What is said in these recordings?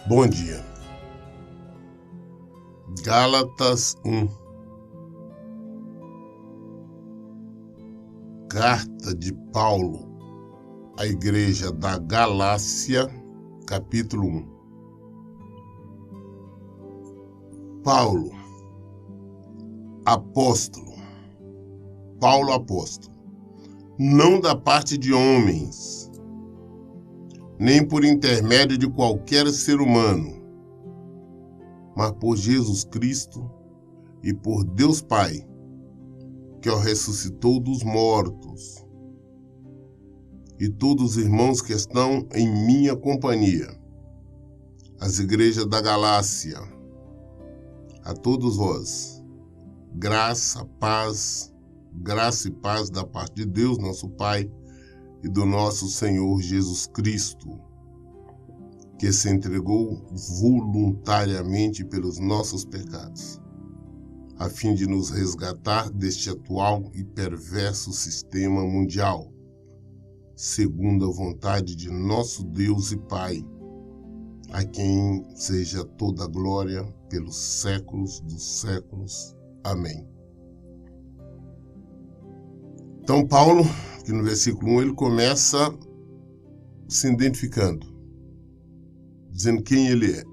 Bom dia. Gálatas 1. Carta de Paulo à Igreja da Galácia, capítulo 1. Paulo, apóstolo, não da parte de homens, nem por intermédio de qualquer ser humano, mas por Jesus Cristo e por Deus Pai, que o ressuscitou dos mortos, e todos os irmãos que estão em minha companhia, as igrejas da Galácia, a todos vós, graça e paz da parte de Deus, nosso Pai, e do nosso Senhor Jesus Cristo, que se entregou voluntariamente pelos nossos pecados, a fim de nos resgatar deste atual e perverso sistema mundial, segundo a vontade de nosso Deus e Pai, a quem seja toda a glória pelos séculos dos séculos. Amém. Então, Paulo, que no versículo 1, ele começa se identificando, dizendo quem ele é.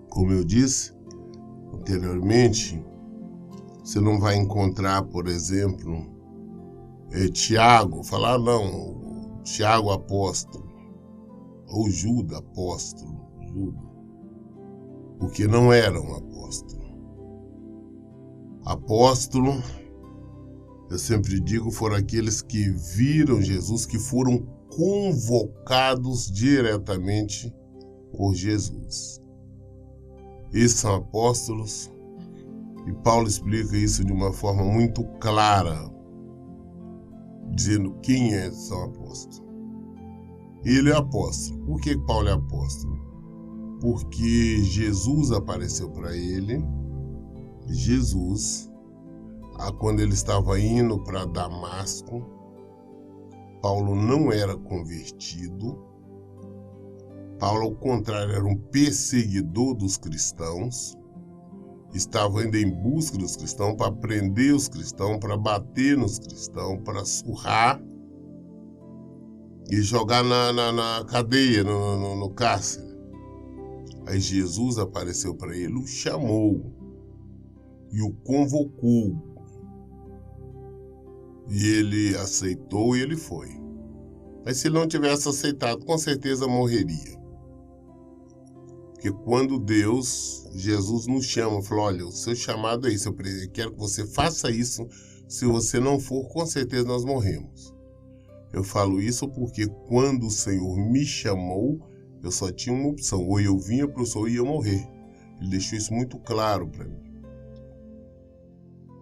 Como eu disse anteriormente, você não vai encontrar, por exemplo, Tiago, falar não, Tiago apóstolo, ou Judas apóstolo, porque não era um apóstolo. Apóstolo, eu sempre digo, foram aqueles que viram Jesus, que foram convocados diretamente por Jesus. Esses são apóstolos, e Paulo explica isso de uma forma muito clara, dizendo quem são apóstolos. Ele é apóstolo. Por que Paulo é apóstolo? Porque Jesus apareceu para ele. Jesus, quando ele estava indo para Damasco, Paulo não era convertido. Paulo, ao contrário, era um perseguidor dos cristãos. Estava indo em busca dos cristãos, para prender os cristãos, para bater nos cristãos, para surrar e jogar na cadeia, no cárcere. Aí Jesus apareceu para ele, o chamou e o convocou. E ele aceitou e ele foi. Mas se ele não tivesse aceitado, com certeza morreria. Porque quando Jesus nos chama, falou, olha, o seu chamado é isso, eu quero que você faça isso, se você não for, com certeza nós morremos. Eu falo isso porque quando o Senhor me chamou, eu só tinha uma opção, ou eu vinha para o Senhor e ia morrer. Ele deixou isso muito claro para mim.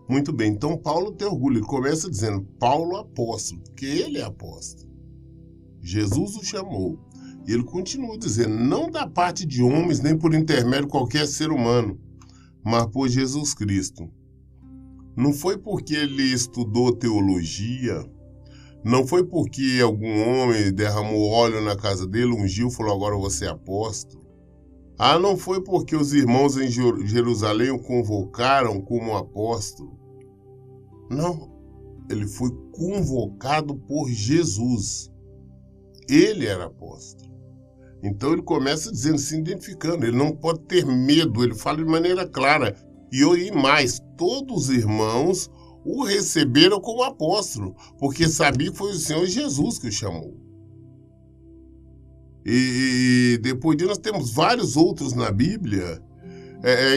Muito bem, então Paulo tem orgulho, ele começa dizendo, Paulo apóstolo, porque ele é apóstolo. Jesus o chamou. E ele continua dizendo, não da parte de homens, nem por intermédio de qualquer ser humano, mas por Jesus Cristo. Não foi porque ele estudou teologia, não foi porque algum homem derramou óleo na casa dele, ungiu e falou, agora você é apóstolo. Não foi porque os irmãos em Jerusalém o convocaram como apóstolo. Não, ele foi convocado por Jesus. Ele era apóstolo. Então ele começa dizendo, se identificando, ele não pode ter medo, ele fala de maneira clara. E mais, todos os irmãos o receberam como apóstolo, porque sabia que foi o Senhor Jesus que o chamou. E depois disso nós temos vários outros na Bíblia,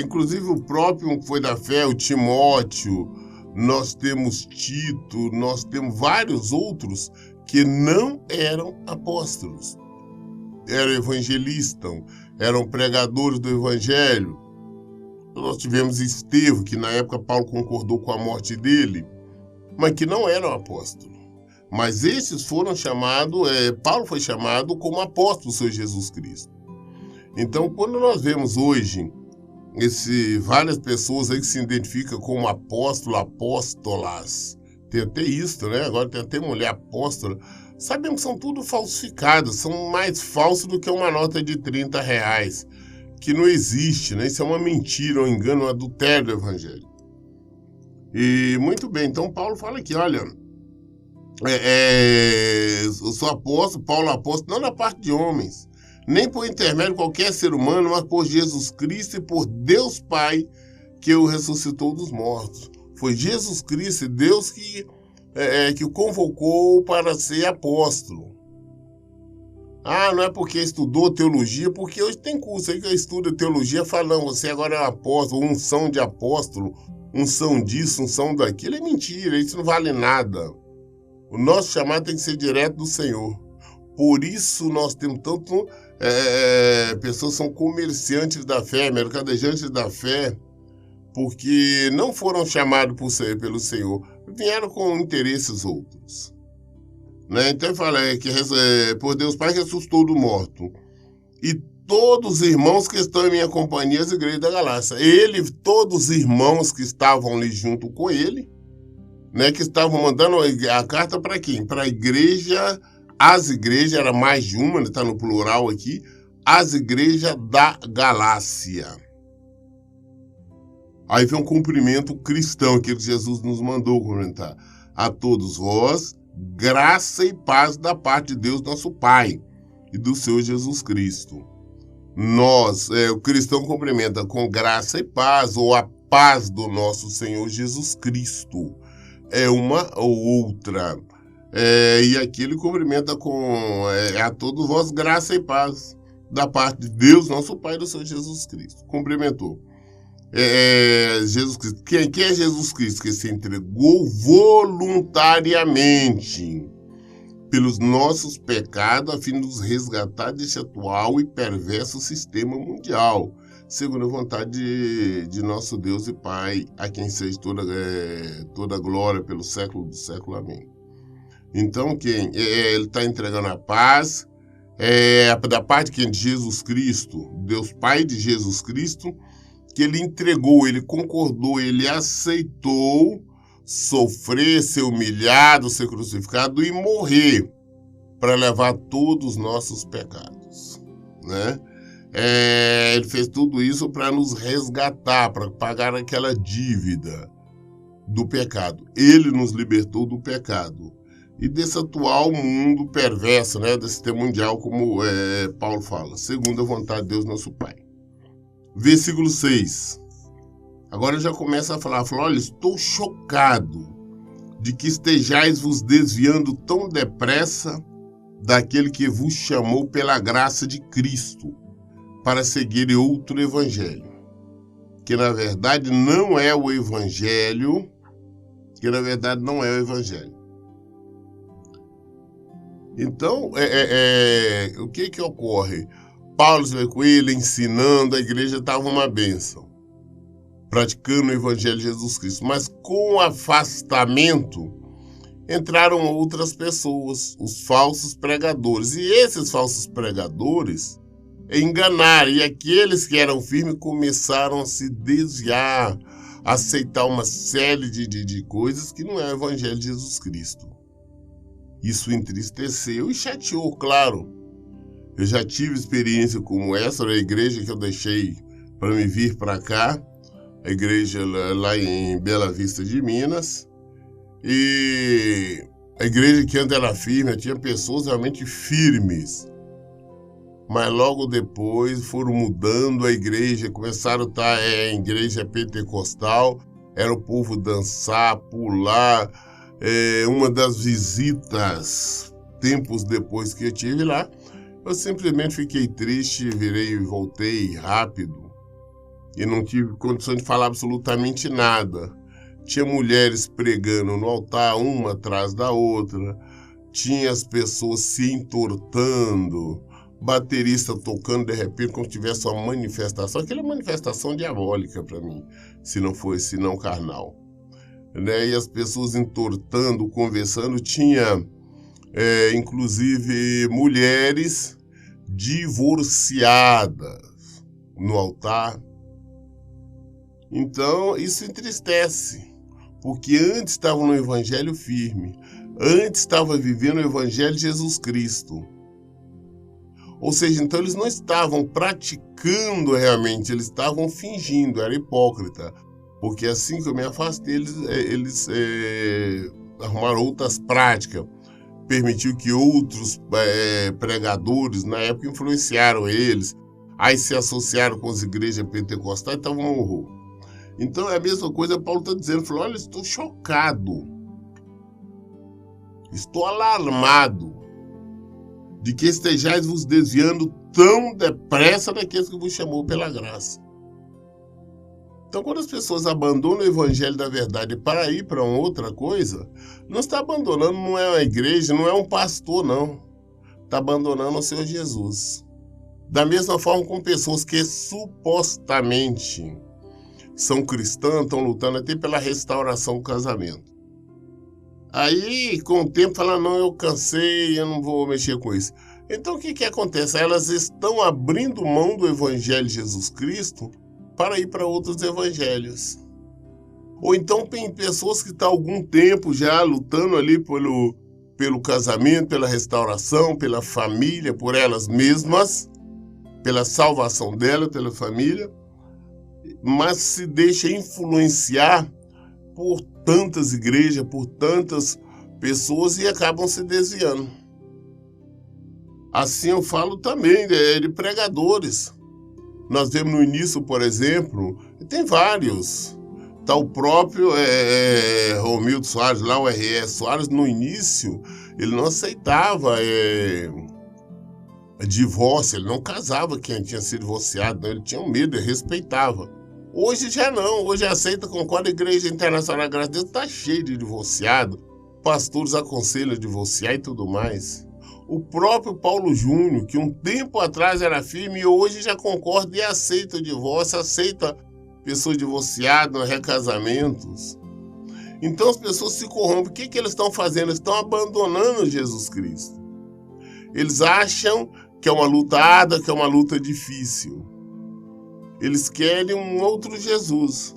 inclusive o próprio que foi da fé, o Timóteo, nós temos Tito, nós temos vários outros que não eram apóstolos. Eram evangelistas, eram pregadores do evangelho. Nós tivemos Estevão, que na época Paulo concordou com a morte dele, mas que não eram apóstolos. Mas esses foram chamados, Paulo foi chamado como apóstolo do Senhor Jesus Cristo. Então, quando nós vemos hoje várias pessoas aí que se identificam como apóstolo, apóstolas. Tem até isso, né? Agora tem até mulher apóstola. Sabemos que são tudo falsificados, são mais falsos do que uma nota de R$ 30, que não existe, né? Isso é uma mentira, um engano, um adultério do evangelho. E muito bem, então Paulo fala aqui, olha, eu sou apóstolo, Paulo apóstolo, não na parte de homens, nem por intermédio de qualquer ser humano, mas por Jesus Cristo e por Deus Pai, que o ressuscitou dos mortos. Foi Jesus Cristo, Deus que o convocou para ser apóstolo. Ah, não é porque estudou teologia, porque hoje tem curso aí que estuda teologia falando, você agora é um apóstolo, unção de apóstolo, unção disso, unção daquilo. É mentira, isso não vale nada. O nosso chamado tem que ser direto do Senhor. Por isso nós temos tanto pessoas que são comerciantes da fé, mercadejantes da fé, porque não foram chamados pelo Senhor, vieram com interesses outros. Né? Então ele fala que por Deus Pai ressuscitou do morto. E todos os irmãos que estão em minha companhia, as igrejas da Galácia. Todos os irmãos que estavam ali junto com ele, né, que estavam mandando a carta para quem? Para a igreja, as igrejas, era mais de uma, está no plural aqui, as igrejas da Galácia. Aí vem um cumprimento cristão, aquilo que Jesus nos mandou comentar. A todos vós, graça e paz da parte de Deus, nosso Pai, e do Senhor Jesus Cristo. O cristão cumprimenta com graça e paz, ou a paz do nosso Senhor Jesus Cristo. É uma ou outra. E aqui ele cumprimenta com a todos vós, graça e paz da parte de Deus, nosso Pai, e do Senhor Jesus Cristo. Cumprimentou. Jesus Cristo. Quem é Jesus Cristo? Que se entregou voluntariamente pelos nossos pecados, a fim de nos resgatar desse atual e perverso sistema mundial, segundo a vontade de nosso Deus e Pai, a quem seja toda glória pelo século do século. Amém. Então, ele está entregando a paz, da parte de Jesus Cristo, Deus Pai de Jesus Cristo, que ele entregou, ele concordou, ele aceitou sofrer, ser humilhado, ser crucificado e morrer para levar todos os nossos pecados, né? Ele fez tudo isso para nos resgatar, para pagar aquela dívida do pecado. Ele nos libertou do pecado e desse atual mundo perverso, né? Desse sistema mundial, como Paulo fala, segundo a vontade de Deus, nosso Pai. Versículo 6. Agora já começa a falar, olha, estou chocado de que estejais vos desviando tão depressa daquele que vos chamou pela graça de Cristo para seguir outro evangelho, que na verdade não é o evangelho, Então, o que ocorre? Paulo veio com ele ensinando, a igreja estava uma bênção, praticando o evangelho de Jesus Cristo. Mas com o afastamento, entraram outras pessoas, os falsos pregadores. E esses falsos pregadores enganaram. E aqueles que eram firmes começaram a se desviar, a aceitar uma série de coisas que não é o evangelho de Jesus Cristo. Isso entristeceu e chateou, claro. Eu já tive experiência como essa, na igreja que eu deixei para me vir para cá, a igreja lá em Bela Vista de Minas, e a igreja que antes era firme, tinha pessoas realmente firmes, mas logo depois foram mudando a igreja, começaram a estar em igreja pentecostal, era o povo dançar, pular. Uma das visitas, tempos depois que eu estive lá, eu simplesmente fiquei triste, virei e voltei rápido e não tive condição de falar absolutamente nada. Tinha mulheres pregando no altar, uma atrás da outra, tinha as pessoas se entortando, baterista tocando de repente como se tivesse uma manifestação, aquela manifestação diabólica para mim, se não carnal. Né? E as pessoas entortando, conversando, tinha inclusive mulheres divorciadas no altar, Então, isso entristece, porque antes estavam no evangelho firme, antes estava vivendo o evangelho de Jesus Cristo. Ou seja, então eles não estavam praticando realmente, eles estavam fingindo, era hipócrita. Porque assim que eu me afastei, eles arrumaram outras práticas, permitiu que outros pregadores, na época, influenciaram eles, aí se associaram com as igrejas pentecostais e estavam no horror. Então é a mesma coisa, Paulo está dizendo, falou, olha, estou chocado, estou alarmado de que estejais vos desviando tão depressa daqueles que vos chamou pela graça. Então, quando as pessoas abandonam o evangelho da verdade para ir para outra coisa, não está abandonando, não é uma igreja, não é um pastor, não. Está abandonando o Senhor Jesus. Da mesma forma com pessoas que supostamente são cristãs, estão lutando até pela restauração do casamento. Aí, com o tempo, fala, não, eu cansei, eu não vou mexer com isso. Então, o que acontece? Elas estão abrindo mão do evangelho de Jesus Cristo para ir para outros evangelhos. Ou então tem pessoas que estão há algum tempo já lutando ali pelo casamento, pela restauração, pela família, por elas mesmas, pela salvação dela, pela família, mas se deixa influenciar por tantas igrejas, por tantas pessoas e acabam se desviando. Assim eu falo também de pregadores. Nós vemos no início, por exemplo, tem vários. Tá o próprio Romildo Soares, lá o R.E. Soares, no início, ele não aceitava divórcio, ele não casava quem tinha sido divorciado, não, ele tinha medo, ele respeitava. Hoje já não, hoje aceita, concorda, a Igreja Internacional, graças a Deus, está cheia de divorciado, pastores aconselham a divorciar e tudo mais. O próprio Paulo Júnior, que um tempo atrás era firme, hoje já concorda e aceita o divórcio, aceita pessoas divorciadas, recasamentos. Então as pessoas se corrompem. O que eles estão fazendo? Eles estão abandonando Jesus Cristo. Eles acham que é uma luta árdua, que é uma luta difícil. Eles querem um outro Jesus.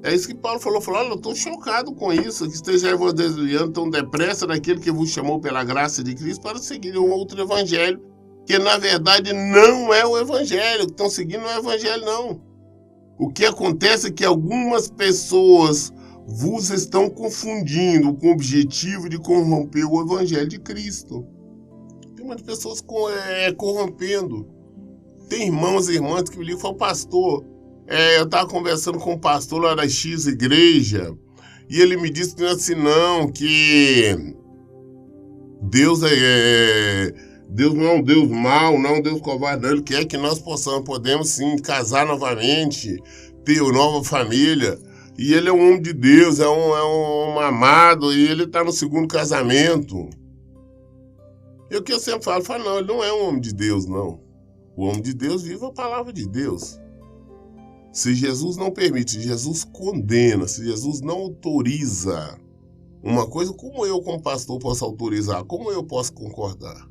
É isso que Paulo falou, olha, eu estou chocado com isso, que esteja vos desviando tão depressa daquele que vos chamou pela graça de Cristo para seguir um outro evangelho, que na verdade não é o evangelho, que estão seguindo não é o evangelho não. O que acontece é que algumas pessoas vos estão confundindo com o objetivo de corromper o evangelho de Cristo. Tem muitas pessoas corrompendo. Tem irmãos e irmãs que me ligam e falam, pastor, eu estava conversando com um pastor lá da X igreja e ele me disse que não é assim não, que Deus Deus não é um Deus mau, não é um Deus covarde, não. Ele quer que nós podemos sim casar novamente, ter uma nova família. E ele é um homem de Deus, é um amado, e ele está no segundo casamento. E o que eu sempre falo, não, ele não é um homem de Deus, não. O homem de Deus vive a palavra de Deus. Se Jesus não permite, se Jesus condena, se Jesus não autoriza uma coisa, como eu, como pastor, posso autorizar? Como eu posso concordar?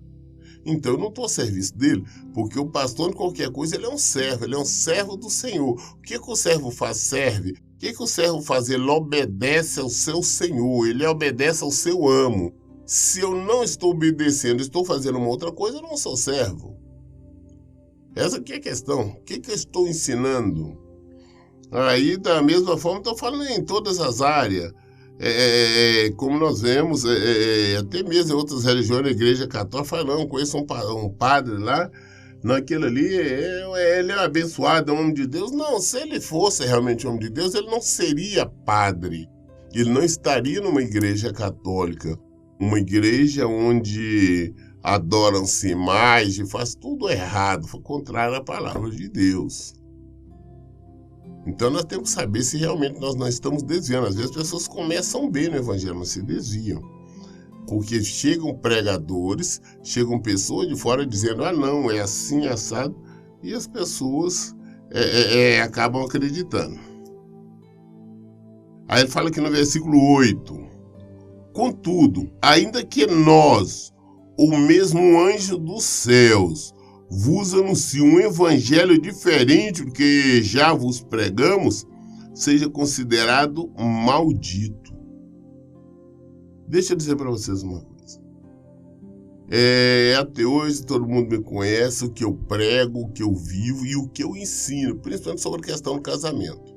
Então eu não estou a serviço dele, porque o pastor, em qualquer coisa, ele é um servo do Senhor. O que o servo faz? Serve. O que o servo faz? Ele obedece ao seu Senhor, ele obedece ao seu amo. Se eu não estou obedecendo, estou fazendo uma outra coisa, eu não sou servo. Essa aqui é a questão. O que eu estou ensinando? Aí, da mesma forma, estou falando em todas as áreas. Como nós vemos, até mesmo em outras religiões, a igreja católica fala, não, conheço um padre lá, naquele ali, ele é abençoado, é um homem de Deus. Não, se ele fosse realmente homem de Deus, ele não seria padre. Ele não estaria numa igreja católica, uma igreja onde adoram-se imagens, faz tudo errado, contrário à palavra de Deus. Então nós temos que saber se realmente nós não estamos desviando. Às vezes as pessoas começam bem no evangelho, mas se desviam. Porque chegam pregadores, chegam pessoas de fora dizendo, não, é assim, assado, e as pessoas acabam acreditando. Aí ele fala aqui no versículo 8, contudo, ainda que nós, ou mesmo um anjo dos céus, vos anuncio um evangelho diferente do que já vos pregamos, seja considerado maldito. Deixa eu dizer para vocês uma coisa. Até hoje todo mundo me conhece, o que eu prego, o que eu vivo e o que eu ensino, principalmente sobre a questão do casamento.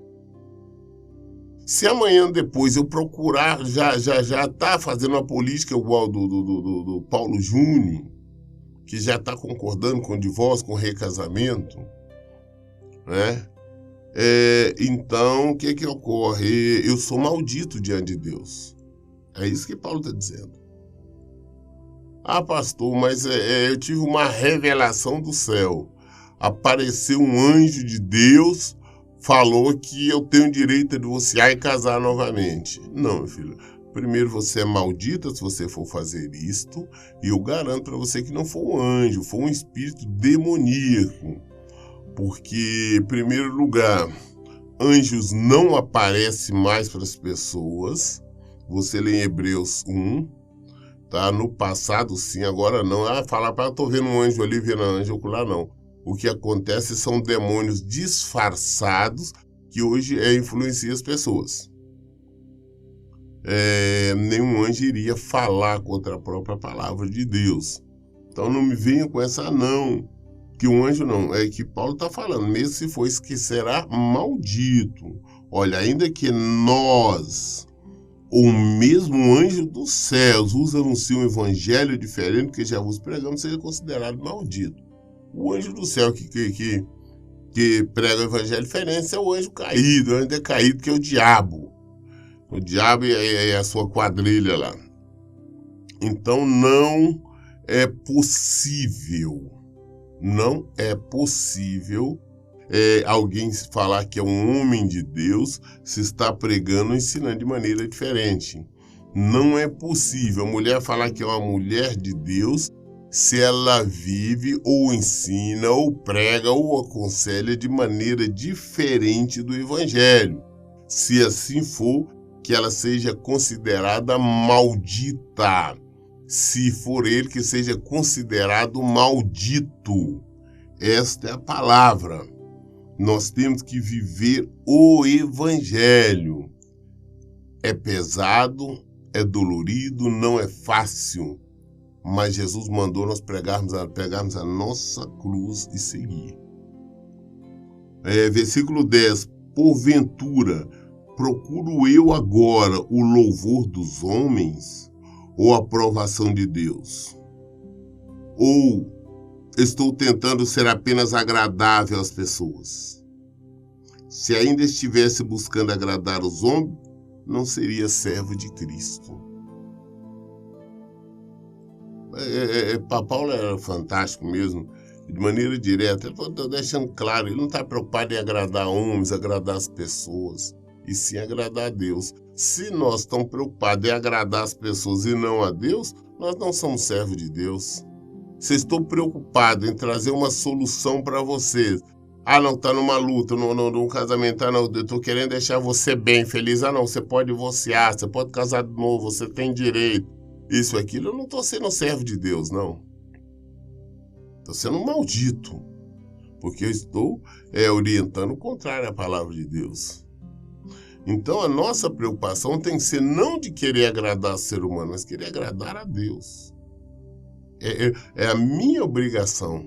Se amanhã depois eu procurar, já tá fazendo uma política igual do Paulo Júnior, que já está concordando com o divórcio, com o recasamento, né? Então, o que ocorre? Eu sou maldito diante de Deus. É isso que Paulo está dizendo. Ah, pastor, mas eu tive uma revelação do céu. Apareceu um anjo de Deus, falou que eu tenho direito a divorciar e casar novamente. Não, meu filho. Primeiro, você é maldita se você for fazer isto, e eu garanto para você que não foi um anjo, foi um espírito demoníaco. Porque, em primeiro lugar, anjos não aparecem mais para as pessoas. Você lê em Hebreus 1, tá? No passado, sim, agora não. Fala para eu tô vendo um anjo ali, vendo um anjo ocular, não. O que acontece são demônios disfarçados que hoje influenciam as pessoas. Nenhum anjo iria falar contra a própria palavra de Deus. Então não me venha com essa não, que um anjo não, é que Paulo está falando, mesmo se for isso que será maldito. Olha, ainda que nós, ou mesmo anjo dos céus, vos anuncie um evangelho diferente que já vos pregamos, seja considerado maldito. O anjo do céu que prega o evangelho diferente é o anjo caído, o anjo decaído, que é o diabo. O diabo é a sua quadrilha lá. Então não é possível alguém falar que é um homem de Deus se está pregando ou ensinando de maneira diferente. Não é possível a mulher falar que é uma mulher de Deus se ela vive ou ensina ou prega ou aconselha de maneira diferente do evangelho. Se assim for, que ela seja considerada maldita. Se for ele, que seja considerado maldito. Esta é a palavra. Nós temos que viver o evangelho. É pesado, é dolorido, não é fácil. Mas Jesus mandou nós pegarmos a nossa cruz e seguir. Versículo 10. Porventura, procuro eu agora o louvor dos homens ou a aprovação de Deus? Ou estou tentando ser apenas agradável às pessoas? Se ainda estivesse buscando agradar os homens, não seria servo de Cristo. Paulo era fantástico mesmo, de maneira direta. Ele está deixando claro, ele não está preocupado em agradar homens, agradar as pessoas, e sim agradar a Deus. Se nós estamos preocupados em agradar as pessoas e não a Deus, nós não somos servos de Deus. Se estou preocupado em trazer uma solução para vocês, não, está numa luta, num casamento, não, eu estou querendo deixar você bem, feliz, não, você pode divorciar, você pode casar de novo, você tem direito, isso, aquilo, eu não estou sendo servo de Deus, não. Estou sendo um maldito, porque eu estou orientando o contrário à palavra de Deus. Então a nossa preocupação tem que ser não de querer agradar o ser humano, mas querer agradar a Deus. É a minha obrigação.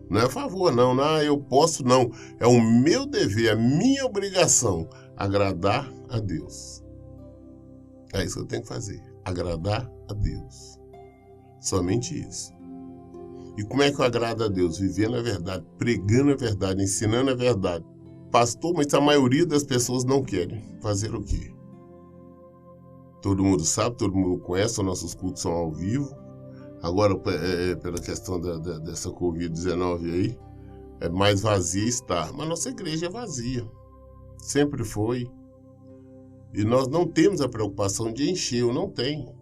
Não é a favor, não. Eu posso, não. É o meu dever, a minha obrigação, agradar a Deus. É isso que eu tenho que fazer. Agradar a Deus. Somente isso. E como é que eu agrado a Deus? Vivendo a verdade, pregando a verdade, ensinando a verdade. Pastor, mas a maioria das pessoas não querem. Fazer o quê? Todo mundo sabe, todo mundo conhece, os nossos cultos são ao vivo. Agora, pela questão dessa Covid-19 aí, mais vazia está. Mas nossa igreja é vazia. Sempre foi. E nós não temos a preocupação de encher, eu não tenho.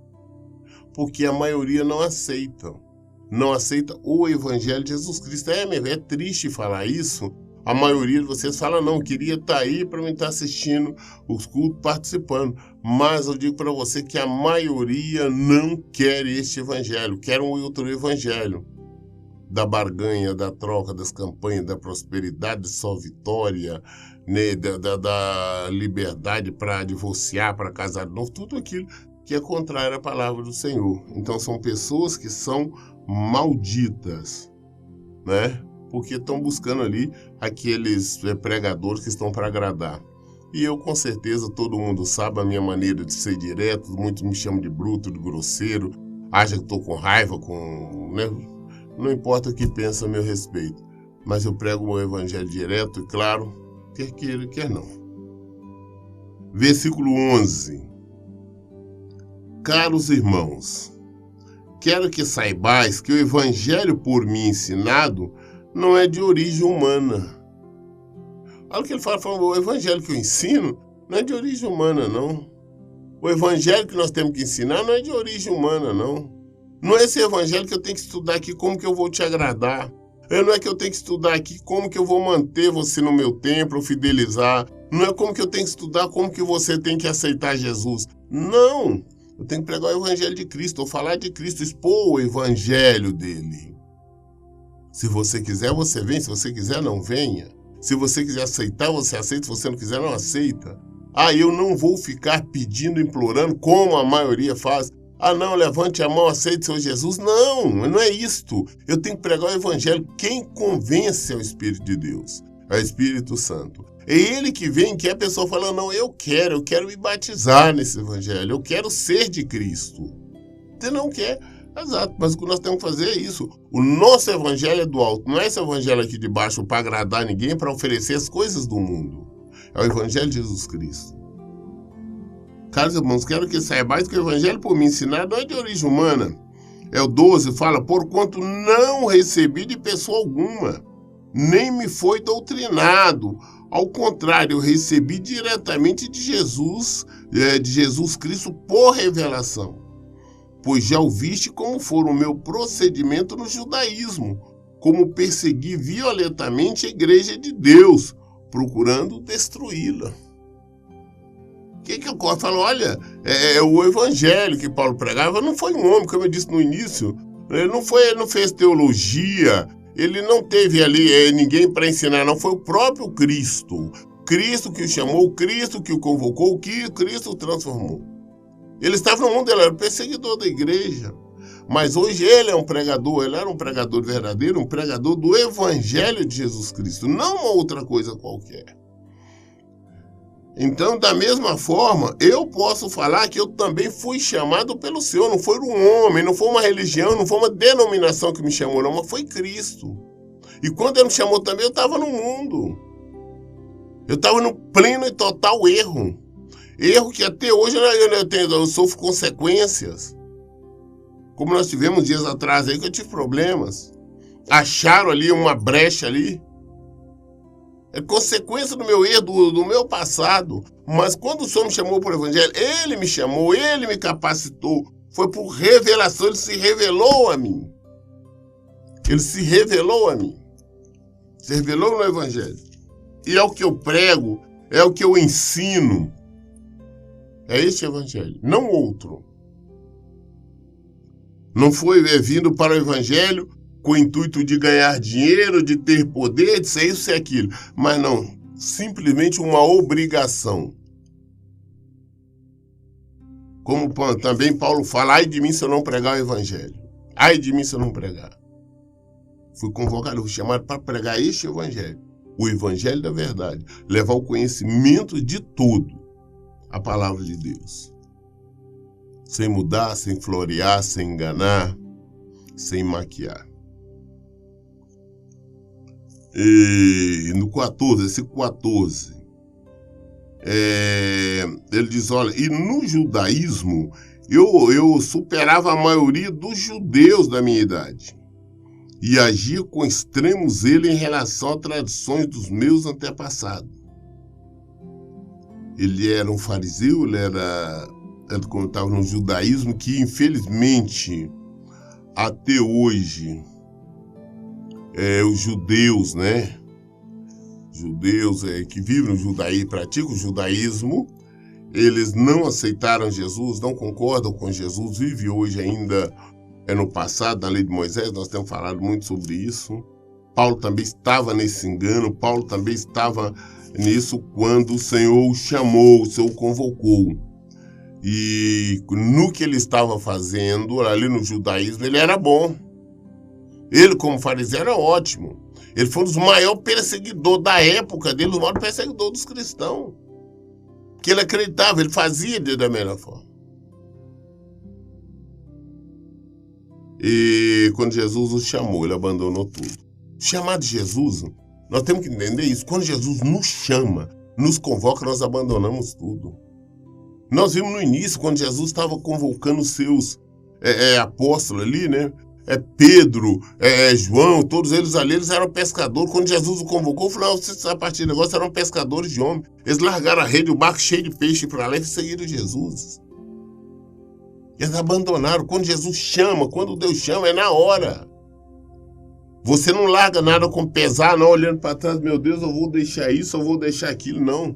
Porque a maioria não aceita. Não aceita o Evangelho de Jesus Cristo. É triste falar isso. A maioria de vocês fala, não, queria estar aí para mim estar assistindo os cultos, participando. Mas eu digo para você que a maioria não quer este evangelho, quer um outro evangelho. da barganha, da troca, das campanhas, da prosperidade, só vitória, né, da liberdade para divorciar, para casar de novo, tudo aquilo que é contrário à palavra do Senhor. Então são pessoas que são malditas, né? Porque estão buscando ali aqueles pregadores que estão para agradar. E eu, com certeza, todo mundo sabe a minha maneira de ser direto, muitos me chamam de bruto, de grosseiro, acham que estou com raiva, né? Não importa o que pensa a meu respeito, mas eu prego o meu evangelho direto e claro, quer queira, quer não. Versículo 11. Caros irmãos, quero que saibais que o evangelho por mim ensinado não é de origem humana. Olha o que ele fala, o evangelho que eu ensino não é de origem humana, não. O evangelho que nós temos que ensinar não é de origem humana, não. Não é esse evangelho que eu tenho que estudar aqui como que eu vou te agradar. Não é que eu tenho que estudar aqui como que eu vou manter você no meu templo, fidelizar. Não é como que eu tenho que estudar como que você tem que aceitar Jesus. Não! Eu tenho que pregar o evangelho de Cristo, ou falar de Cristo, expor o evangelho dele. Se você quiser, você vem. Se você quiser, não venha. Se você quiser aceitar, você aceita. Se você não quiser, não aceita. Eu não vou ficar pedindo, implorando, como a maioria faz. Não, levante a mão, aceite seu Jesus. Não é isto. Eu tenho que pregar o evangelho. Quem convence é o Espírito de Deus, é o Espírito Santo. É ele que vem, que a pessoa fala, não, eu quero me batizar nesse evangelho, eu quero ser de Cristo. Você não quer, exato, mas o que nós temos que fazer é isso. O nosso evangelho é do alto, não é esse evangelho aqui de baixo para agradar ninguém, para oferecer as coisas do mundo. É o evangelho de Jesus Cristo. Caros irmãos, quero que saibais que o evangelho por mim ensinado não é de origem humana. É o 12, fala, porquanto não recebi de pessoa alguma, nem me foi doutrinado. Ao contrário, eu recebi diretamente de Jesus Cristo por revelação. Pois já ouviste como foi o meu procedimento no judaísmo, como persegui violentamente a igreja de Deus, procurando destruí-la. O que eu falo? Olha, o evangelho que Paulo pregava não foi um homem, como eu disse no início, ele não fez teologia, ele não teve ali ninguém para ensinar, não, foi o próprio Cristo. Cristo que o chamou, Cristo que o convocou, que Cristo o transformou. Ele estava no mundo, ele era perseguidor da igreja. Mas hoje ele é um pregador, ele era um pregador verdadeiro, um pregador do evangelho de Jesus Cristo, não uma outra coisa qualquer. Então, da mesma forma, eu posso falar que eu também fui chamado pelo Senhor. Não foi um homem, não foi uma religião, não foi uma denominação que me chamou, não, mas foi Cristo. E quando ele me chamou também, eu estava no mundo. Eu estava no pleno e total erro. Erro que até hoje eu sofro consequências. Como nós tivemos dias atrás aí, que eu tive problemas. Acharam ali uma brecha ali. É consequência do meu erro, do meu passado. Mas quando o Senhor me chamou para o Evangelho, Ele me chamou, Ele me capacitou. Foi por revelação, Ele se revelou a mim. Ele se revelou a mim. Se revelou no Evangelho. E é o que eu prego, é o que eu ensino. É este Evangelho, não outro. Não foi vindo para o Evangelho com o intuito de ganhar dinheiro, de ter poder, de ser isso e aquilo. Mas não, simplesmente uma obrigação. Como também Paulo fala, ai de mim se eu não pregar o Evangelho. Ai de mim se eu não pregar. Fui convocado, fui chamado para pregar este Evangelho. O Evangelho da verdade. Levar o conhecimento de tudo. A palavra de Deus. Sem mudar, sem florear, sem enganar, sem maquiar. E no 14, esse 14, ele diz, olha, e no judaísmo eu superava a maioria dos judeus da minha idade e agia com extremo zelo em relação a tradições dos meus antepassados. Ele era um fariseu, ele como estava no judaísmo, que infelizmente até hoje os judeus, né? Judeus que vivem no judaísmo, praticam o judaísmo, eles não aceitaram Jesus, não concordam com Jesus, vivem hoje ainda no passado, na lei de Moisés, nós temos falado muito sobre isso. Paulo também estava nesse engano, Paulo também estava nisso quando o Senhor o chamou, o Senhor o convocou. E no que ele estava fazendo, ali no judaísmo, ele era bom. Ele, como fariseu, era ótimo. Ele foi um dos maiores perseguidores da época dele, o maior perseguidor dos cristãos. Que ele acreditava, ele fazia da melhor forma. E quando Jesus o chamou, ele abandonou tudo. O chamado de Jesus, nós temos que entender isso. Quando Jesus nos chama, nos convoca, nós abandonamos tudo. Nós vimos no início, quando Jesus estava convocando os seus apóstolos ali, né? Pedro, João, todos eles ali, eles eram pescadores. Quando Jesus o convocou, falou, vocês a partir do negócio eram pescadores de homens. Eles largaram a rede, o barco cheio de peixe para lá e seguiram Jesus. Eles abandonaram. Quando Jesus chama, quando Deus chama, é na hora. Você não larga nada com pesar, não, olhando para trás, meu Deus, eu vou deixar isso, eu vou deixar aquilo, não.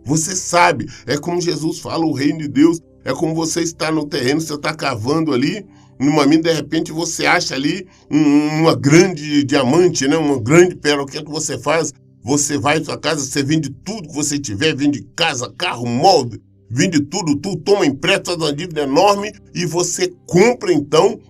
Você sabe, é como Jesus fala, o reino de Deus, é como você está no terreno, você está cavando ali, numa mina, de repente você acha ali uma grande diamante, né? Uma grande pérola. O que é que você faz? Você vai à sua casa, você vende tudo que você tiver, vende casa, carro, molde, vende tudo, toma empréstimo, faz uma dívida enorme e você compra então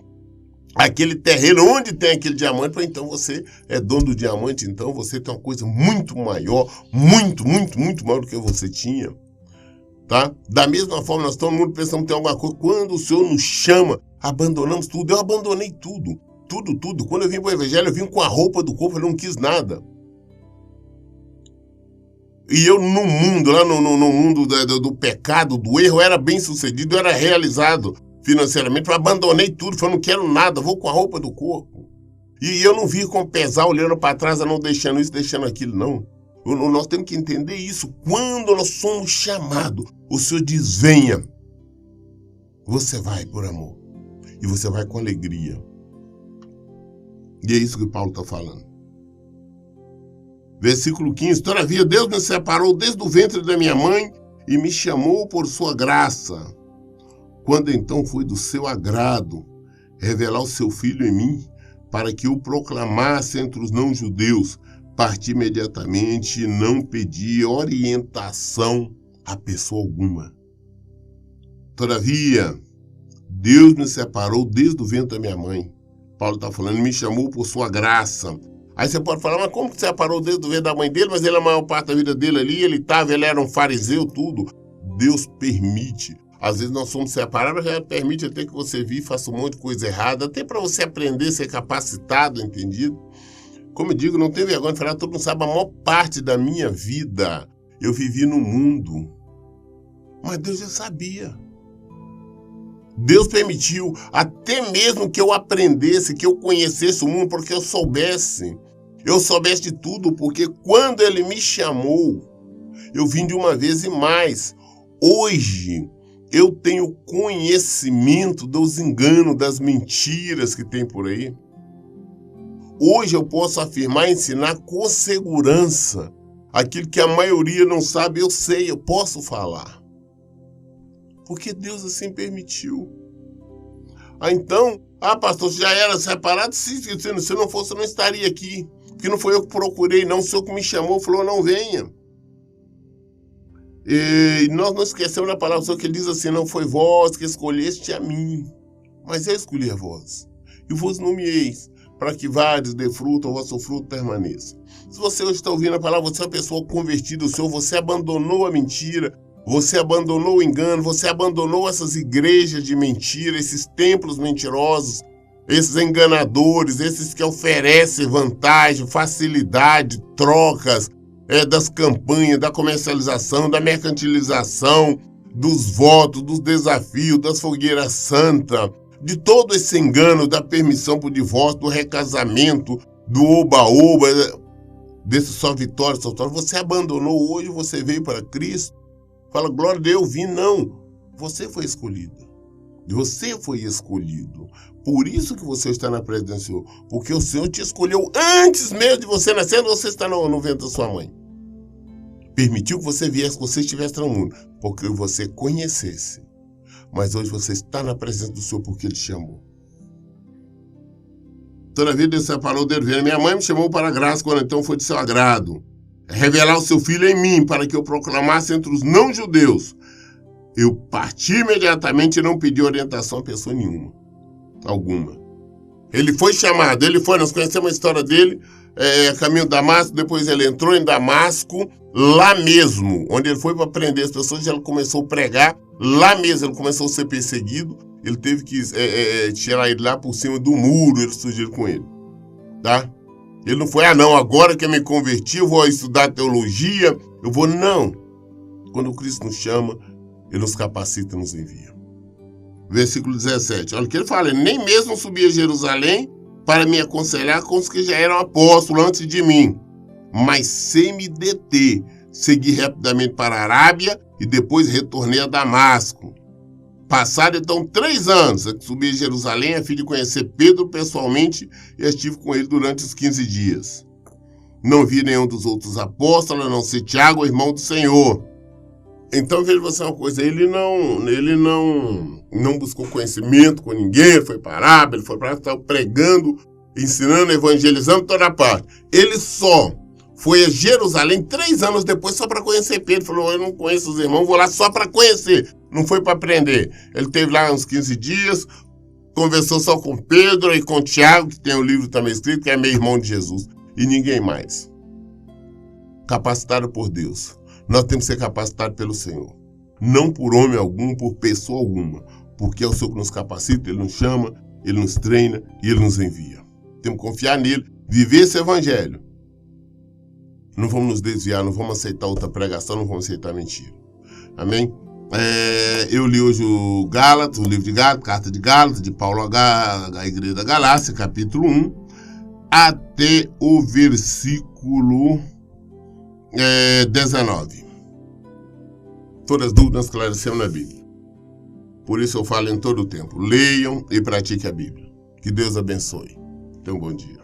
aquele terreno onde tem aquele diamante, para então você é dono do diamante, então você tem uma coisa muito maior, muito maior do que você tinha. Tá? Da mesma forma, nós todo mundo pensamos que tem alguma coisa. Quando o Senhor nos chama, abandonamos tudo. Eu abandonei tudo. Tudo. Quando eu vim para o Evangelho, eu vim com a roupa do corpo, eu não quis nada. E eu no mundo, lá no mundo do pecado, do erro, eu era bem sucedido, eu era realizado financeiramente. Eu abandonei tudo, falei, não quero nada, vou com a roupa do corpo. E eu não vi com pesar, olhando para trás, não deixando isso, deixando aquilo, não. Nós temos que entender isso. Quando nós somos chamados, o Senhor diz, venha. Você vai por amor. E você vai com alegria. E é isso que Paulo está falando. Versículo 15. Todavia, Deus me separou desde o ventre da minha mãe e me chamou por sua graça. Quando então foi do seu agrado revelar o seu Filho em mim, para que o proclamasse entre os não-judeus, parti imediatamente e não pedi orientação a pessoa alguma. Todavia, Deus me separou desde o ventre da minha mãe. Paulo está falando, me chamou por sua graça. Aí você pode falar, mas como que separou desde o ventre da mãe dele? Mas ele, a maior parte da vida dele ali, ele era um fariseu, tudo. Deus permite. Às vezes nós somos separados, já permite até que você viva e faça um monte de coisa errada, até para você aprender, ser capacitado, entendido? Como eu digo, não tem vergonha de falar, todo mundo sabe, a maior parte da minha vida eu vivi no mundo. Mas Deus já sabia. Deus permitiu até mesmo que eu aprendesse, que eu conhecesse o mundo, porque eu soubesse de tudo, porque quando Ele me chamou, eu vim de uma vez e mais. Hoje, eu tenho conhecimento dos enganos, das mentiras que tem por aí. Hoje eu posso afirmar e ensinar com segurança. Aquilo que a maioria não sabe, eu sei, eu posso falar. Porque Deus assim permitiu. Então, pastor, você já era separado? Se não fosse, eu não estaria aqui. Porque não foi eu que procurei, não. O Senhor que me chamou falou, não venha. E nós não esquecemos da palavra do Senhor que ele diz assim, não foi vós que escolheste a mim, mas eu escolhi a vós. E vos nomeeis, para que vades, dê fruto, o vosso fruto permaneça. Se você hoje está ouvindo a palavra, você é uma pessoa convertida ao Senhor, você abandonou a mentira, você abandonou o engano, você abandonou essas igrejas de mentira, esses templos mentirosos, esses enganadores, esses que oferecem vantagem, facilidade, trocas, das campanhas, da comercialização, da mercantilização, dos votos, dos desafios, das fogueiras santas, de todo esse engano da permissão para o divórcio, do recasamento, do oba-oba, desse só vitória, você abandonou hoje, você veio para Cristo, fala, glória a Deus, eu vim, não, você foi escolhido, você foi escolhido, por isso que você está na presença do Senhor, porque o Senhor te escolheu antes mesmo de você nascer, você está no ventre da sua mãe, permitiu que você viesse, que você estivesse no mundo, porque você conhecesse. Mas hoje você está na presença do Senhor porque Ele te chamou. Toda vida Deus separou dele. Minha mãe me chamou para a graça quando então foi de seu agrado. Revelar o seu filho em mim, para que eu proclamasse entre os não-judeus. Eu parti imediatamente e não pedi orientação a pessoa nenhuma. Alguma. Ele foi chamado, nós conhecemos a história dele, caminho de Damasco, depois ele entrou em Damasco, lá mesmo, onde ele foi para prender as pessoas, ele começou a pregar, lá mesmo ele começou a ser perseguido, ele teve que tirar ele lá por cima do muro, eles surgiram com ele, tá? Ele não foi, não, agora que eu me converti, eu vou estudar teologia, não. Quando Cristo nos chama, ele nos capacita e nos envia. Versículo 17, olha o que ele fala, ele nem mesmo subia a Jerusalém para me aconselhar com os que já eram apóstolos antes de mim, mas sem me deter, segui rapidamente para a Arábia e depois retornei a Damasco. Passado então 3 anos, subi a Jerusalém a fim de conhecer Pedro pessoalmente e estive com ele durante os 15 dias. Não vi nenhum dos outros apóstolos, a não ser Tiago, irmão do Senhor. Então veja você uma coisa, ele não buscou conhecimento com ninguém, ele foi para a Arábia, ele foi para lá, estava pregando, ensinando, evangelizando toda parte. Ele só foi a Jerusalém 3 anos depois só para conhecer Pedro. Falou, eu não conheço os irmãos, vou lá só para conhecer. Não foi para aprender. Ele teve lá uns 15 dias, conversou só com Pedro e com Tiago, que tem o livro também escrito, que é meio irmão de Jesus. E ninguém mais. Capacitado por Deus. Nós temos que ser capacitados pelo Senhor. Não por homem algum, por pessoa alguma. Porque é o Senhor que nos capacita, Ele nos chama, Ele nos treina e Ele nos envia. Temos que confiar nele, viver esse evangelho. Não vamos nos desviar, não vamos aceitar outra pregação, não vamos aceitar mentira. Amém? Eu li hoje o livro de Gálatas, carta de Gálatas, de Paulo à Igreja da Galácia, capítulo 1, até o versículo 19. Todas as dúvidas esclarecemos na Bíblia. Por isso eu falo em todo o tempo. Leiam e pratiquem a Bíblia. Que Deus abençoe. Tenham um bom dia.